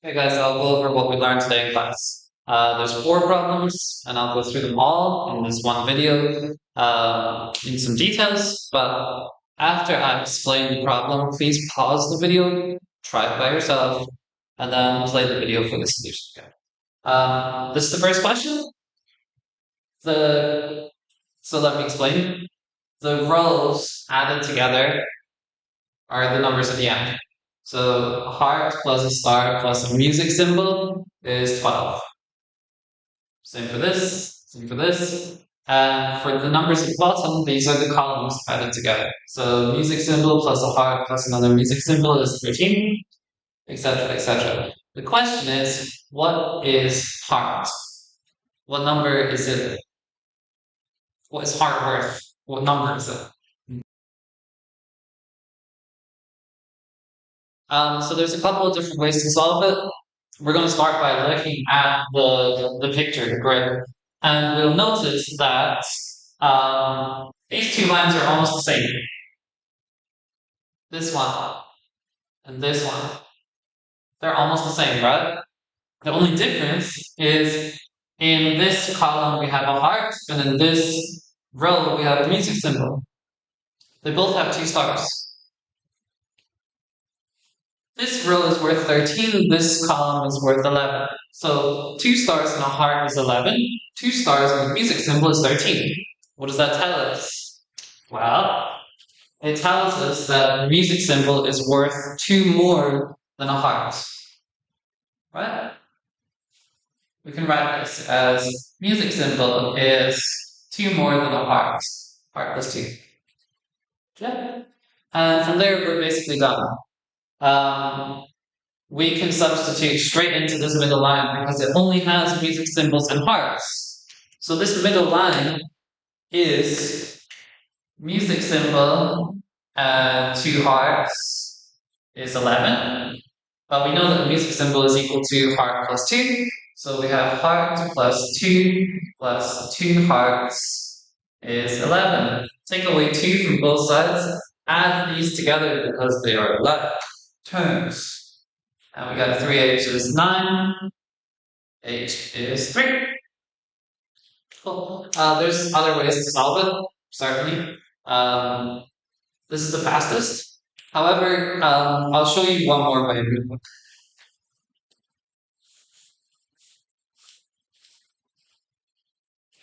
Hey guys, I'll go over what we learned today in class. There's four problems, and I'll go through them all in this one video in some details. But after I explain the problem, please pause the video, try it by yourself, and then play the video for the solution again. This is the first question. So let me explain. The rows added together are the numbers at the end. So a heart plus a star plus a music symbol is 12. Same for this, same for this. And for the numbers at the bottom, these are the columns added together. So music symbol plus a heart plus another music symbol is 13, etc., etc. The question is, what is heart? What number is it? What is heart worth? What number is it? So there's a couple of different ways to solve it. We're going to start by looking at the picture, the grid. And we'll notice that these two lines are almost the same. This one and this one. They're almost the same, right? The only difference is in this column we have a heart, and in this row we have a music symbol. They both have 2 stars. This row is worth 13, this column is worth 11. So 2 stars and a heart is 11, 2 stars and a music symbol is 13. What does that tell us? Well, it tells us that the music symbol is worth 2 more than a heart. Right? We can write this as music symbol is 2 more than a heart. Heart plus 2. Yeah. And from there, we're basically done. We can substitute straight into this middle line because it only has music symbols and hearts. So this middle line is music symbol and 2 hearts is 11. But we know that the music symbol is equal to heart plus 2. So we have heart plus 2 plus 2 hearts is 11. Take away 2 from both sides. Add these together because they are like terms. And we got 3h is 9. H is 3. Cool. There's other ways to solve it, certainly. This is the fastest. However, I'll show you one more way.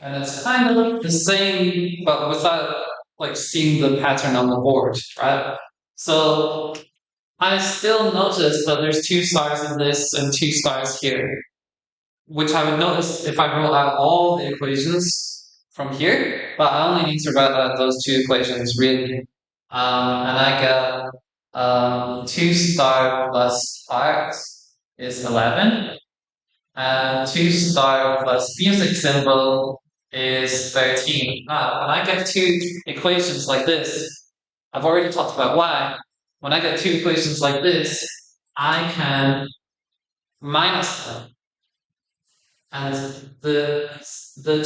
And it's kind of the same, but without like seeing the pattern on the board, right? So I still notice that there's 2 stars in this and 2 stars here, which I would notice if I wrote out all the equations from here, but I only need to write out those 2 equations really. And I get 2 star plus heart is 11, and 2 star plus music symbol is 13. Now, when I get 2 equations like this, I've already talked about why. When I get 2 equations like this, I can minus them. And the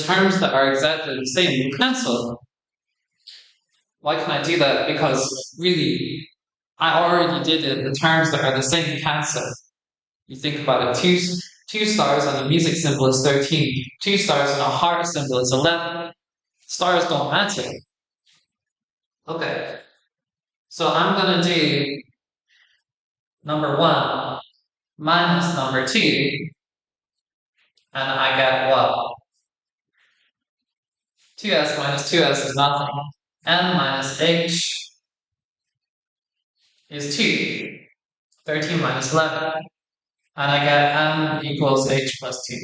terms that are exactly the same will cancel. Why can I do that? Because really, I already did it. The terms that are the same cancel. You think about it, 2 stars and a music symbol is 13. 2 stars and a heart symbol is 11. Stars don't matter. Okay. So I'm going to do number 1 minus number 2. And I get what? 2s minus 2s is nothing. M minus h is 2. 13 minus 11. And I get m equals h plus 2.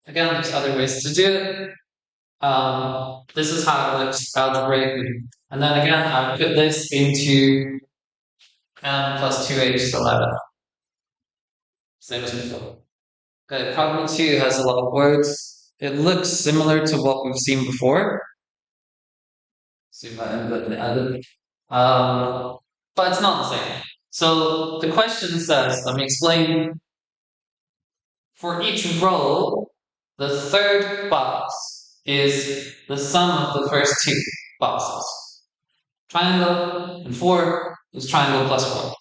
Again, there's other ways to do it. This is how it looks algebraically. And then again, I put this into m plus 2h is 11. Same as before. Okay, problem 2 has a lot of words. It looks similar to what we've seen before. Zoom out and put the edit. But it's not the same. So the question says, let me explain. For each row, the third box is the sum of the first 2 boxes. Triangle and 4 is triangle plus 4.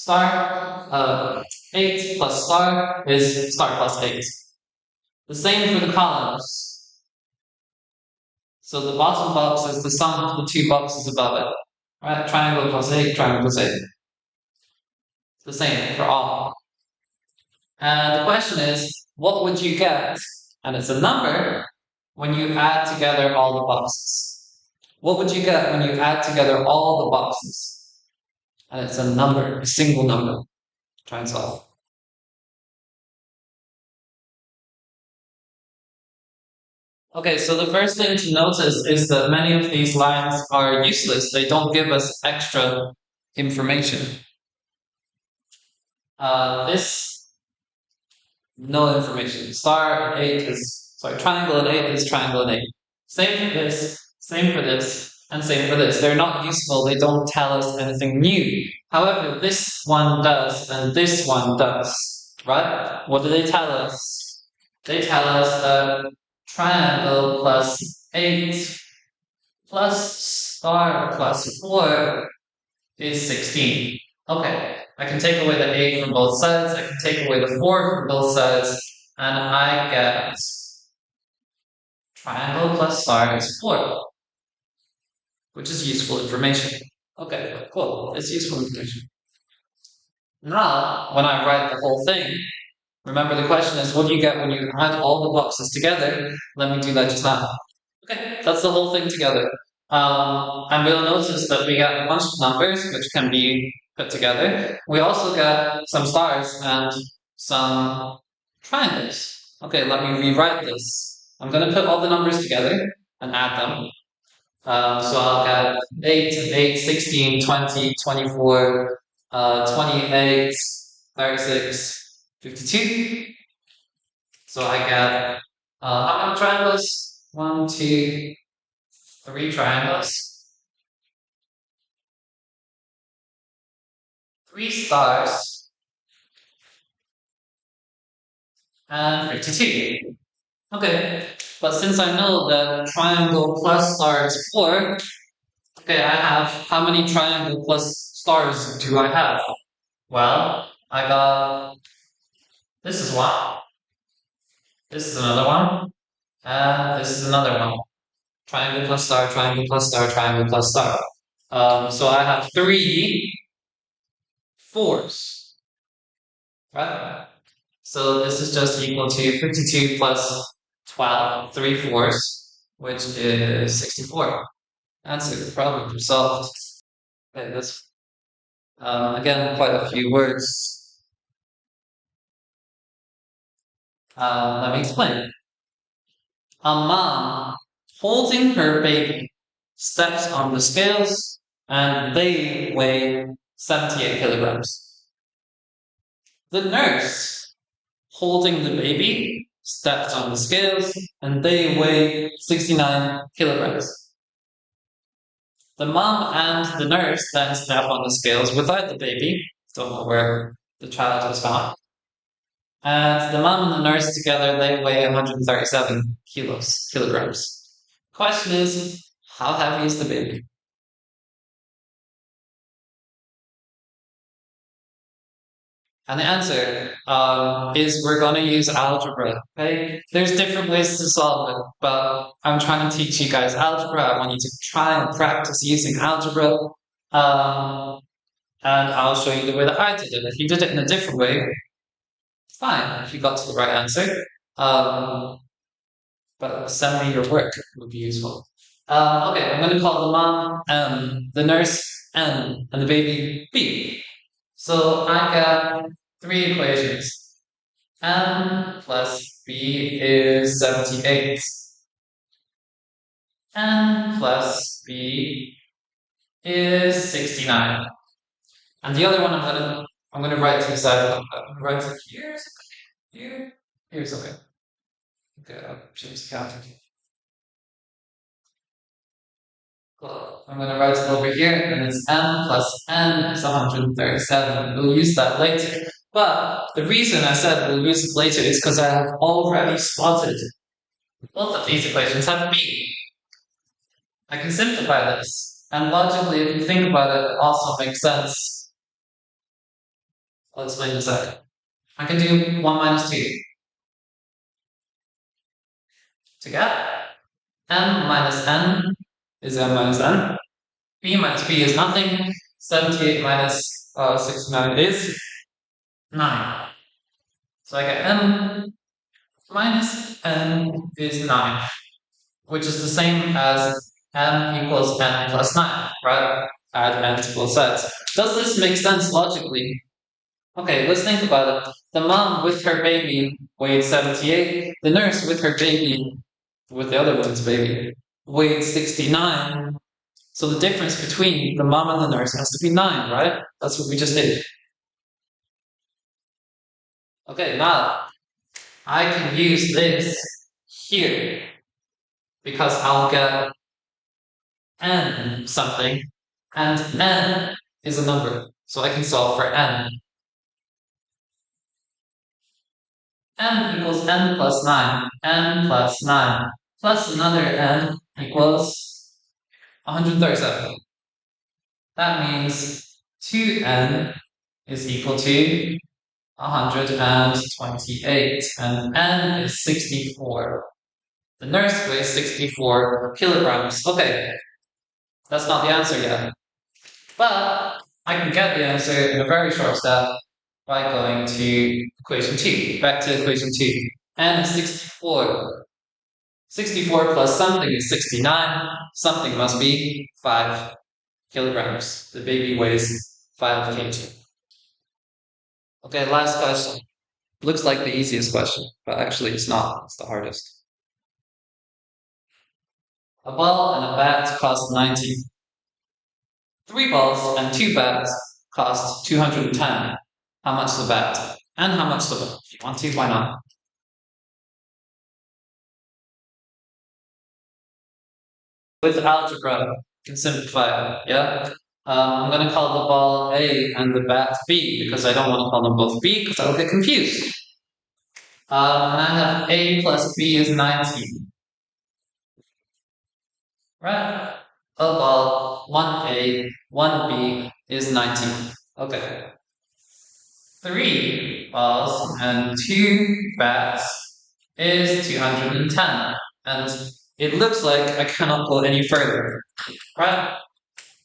star. 8 plus star is star plus 8. The same for the columns. So the bottom box is the sum of the two boxes above it. Right? Triangle plus 8, triangle plus 8. The same for all. And the question is, what would you get? And it's a number when you add together all the boxes. What would you get when you add together all the boxes? And it's a number, a single number. Try and solve. Okay, so the first thing to notice is that many of these lines are useless. They don't give us extra information. This, no information. Star and 8 is, sorry, triangle and 8 is triangle and 8. Same for this, same for this, and same for this. They're not useful. They don't tell us anything new. However, this one does, and this one does, right? What do they tell us? They tell us that triangle plus 8 plus star plus 4 is 16. Okay, I can take away the 8 from both sides, I can take away the 4 from both sides, and I get triangle plus star is 4, which is useful information. Okay, cool, it's useful information. Now, when I write the whole thing, remember the question is, what do you get when you add all the boxes together? Let me do that just now. Okay, that's the whole thing together. And we'll notice that we get a bunch of numbers which can be put together. We also get some stars and some triangles. Okay, let me rewrite this. I'm going to put all the numbers together and add them. So I'll get 8, 8, 16, 20, 24, 28, 36, 52. So I get how many triangles? 1, 2, 3 triangles. 3 stars. And 52. Okay, but since I know that triangle plus star is 4, okay, I have, how many triangle plus stars do I have? Well, I got, this is one, this is another one, and this is another one. Triangle plus star, triangle plus star, triangle plus star. So I have 3 4s, right? So this is just equal to 52 plus 12, 3 fourths, which is 64. Answer, problem solved. Okay, this, again, quite a few words. Let me explain. A mom holding her baby steps on the scales and they weigh 78 kilograms. The nurse holding the baby steps on the scales and they weigh 69 kilograms. The mom and the nurse then step on the scales without the baby, don't know where the child was found. And the mom and the nurse together, they weigh 137 kilograms. Question is, how heavy is the baby? And the answer is we're going to use algebra. Okay, there's different ways to solve it, but I'm trying to teach you guys algebra. I want you to try and practice using algebra, and I'll show you the way that I did it. If you did it in a different way, fine. If you got to the right answer, but send me your work would be useful. Okay, I'm going to call the mom M, the nurse N, and the baby B. So I got 3 equations. M plus B is 78. N plus B is 69. And the other one I'm gonna write to the side. I'm gonna write it here. Here. Here's okay. Okay, I'll change the counter. Cool. I'm gonna write it over here, and it's M plus N is 137. We'll use that later. But the reason I said we'll use it later is because I have already spotted both of these equations have B. I can simplify this. And logically, if you think about it, it also makes sense. I'll explain in a second. I can do 1 minus 2 to get m minus n is m minus n. B minus b is nothing. 78 minus 69 is 9. So I get m minus n is 9, which is the same as m equals n plus 9, right? Add n to both sides. Does this make sense logically? Okay, let's think about it. The mom with her baby weighed 78. The nurse with her baby, with the other one's baby, weighed 69. So the difference between the mom and the nurse has to be 9, right? That's what we just did. Okay, now I can use this here because I'll get n something, and n is a number. So I can solve for n. N equals n plus 9, n plus 9, plus another n equals 137. That means 2n is equal to 128, and n is 64. The nurse weighs 64 kilograms. Okay, that's not the answer yet. But I can get the answer in a very short step by going to equation 2. Back to equation 2. N is 64. 64 plus something is 69. Something must be 5 kilograms. The baby weighs 5 kg. Okay, last question. Looks like the easiest question, but actually it's not. It's the hardest. A ball and a bat cost 90. 3 balls and 2 bats cost 210. How much the bat? And how much the ball? If you want to, why not? With algebra, you can simplify it, yeah? I'm going to call the ball A and the bat B because I don't want to call them both B because I'll get confused. And I have A plus B is 90. Right? A ball, 1A, 1B is 90. Okay. 3 balls and 2 bats is 210. And it looks like I cannot go any further. Right?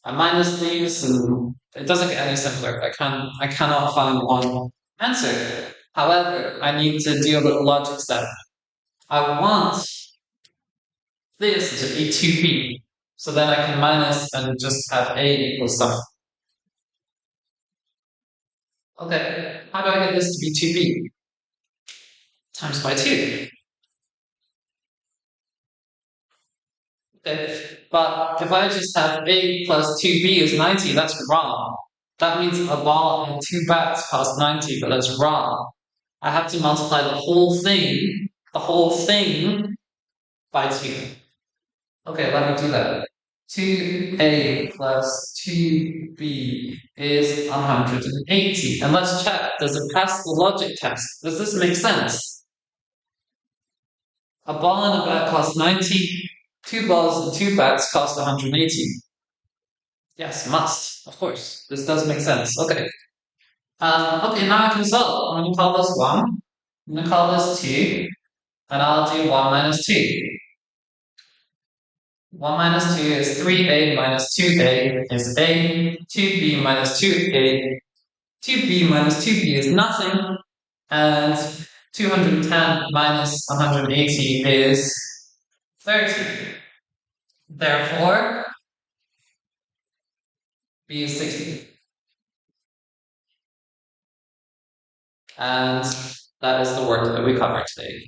I minus these and it doesn't get any simpler. I cannot find one answer. However, I need to do a little logic step. I want this to be 2b. So then I can minus and just have a equals something. Okay, how do I get this to be 2b? Times by 2. Okay, but if I just have a plus 2b is 90, that's wrong. That means a ball and 2 bats cost 90, but that's wrong. I have to multiply the whole thing by 2. Okay, let me do that. 2a plus 2b is 180. And let's check, does it pass the logic test? Does this make sense? A ball and a bat cost 90. 2 balls and 2 bats cost 180. Yes, must, of course. This does make sense. Okay. Okay, now I can solve. I'm going to call this 1. I'm going to call this 2. And I'll do 1 minus 2. 1 minus 2 is 3a minus 2a is a. 2b minus 2a. 2b minus 2b is nothing. And 210 minus 180 is 30. Therefore, b is 60. And that is the work that we covered today.